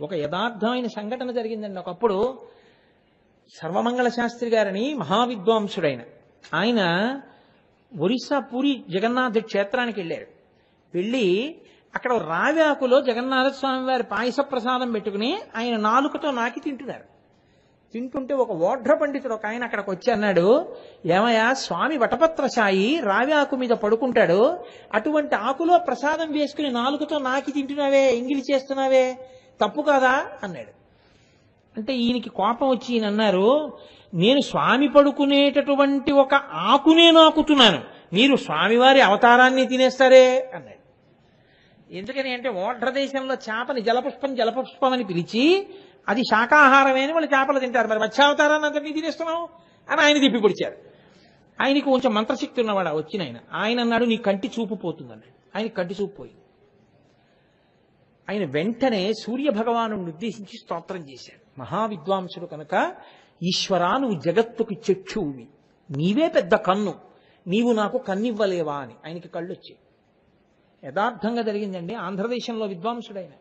ఒక యథార్థమైన సంఘటన జరిగిందండి. ఒకప్పుడు సర్వమంగళ శాస్త్రి గారని మహావిద్వాంసుడైన ఆయన ఒరిస్సా పూరి జగన్నాథ క్షేత్రానికి వెళ్ళారు. వెళ్ళి అక్కడ రావ్యాకులో జగన్నాథ స్వామి వారి పాయస ప్రసాదం పెట్టుకుని ఆయన నాలుకతో నాకి తింటున్నారు. తింటుంటే ఒక ఓఢ్ర పండితుడు ఒక ఆయన అక్కడికి వచ్చి అన్నాడు, ఏమయ్యా, స్వామి వటపత్రశాయి రావ్యాకు మీద పడుకుంటాడు, అటువంటి ఆకులో ప్రసాదం వేసుకుని నాలుకతో నాకి తింటున్నావే, ఎంగిలి చేస్తున్నావే, తప్పు కాదా అన్నాడు. అంటే ఈయనకి కోపం వచ్చి ఈయన అన్నారు, నేను స్వామి పడుకునేటటువంటి ఒక ఆకునే నాకుతున్నాను, మీరు స్వామివారి అవతారాన్ని తినేస్తారే అన్నాడు. ఎందుకని అంటే ఓఢ్ర దేశంలో చేపని జలపుష్పం అని పిలిచి అది శాకాహారమే అని వాళ్ళు చేపలు తింటారు, మరి మత్స్యావతారాన్ని అంతటినీ తినేస్తున్నావు అని ఆయన తిప్పి పొడిచారు. ఆయనకి కొంచెం మంత్రశక్తి ఉన్నవాడు వచ్చిన ఆయన అన్నాడు, నీ కంటి చూపు పోతుందన్నాడు. ఆయన కంటి చూపు పోయింది. ఆయన వెంటనే సూర్య భగవాను ఉద్దేశించి స్తోత్రం చేశాడు. మహావిద్వాంసుడు కనుక, ఈశ్వరా నువ్వు జగత్తుకి చక్షువువి, నీవే పెద్ద కన్ను, నీవు నాకు కన్నివ్వలేవా అని ఆయనకి కళ్ళు వచ్చాయి. యథార్థంగా జరిగిందండి. ఆంధ్రదేశంలో విద్వాంసుడైన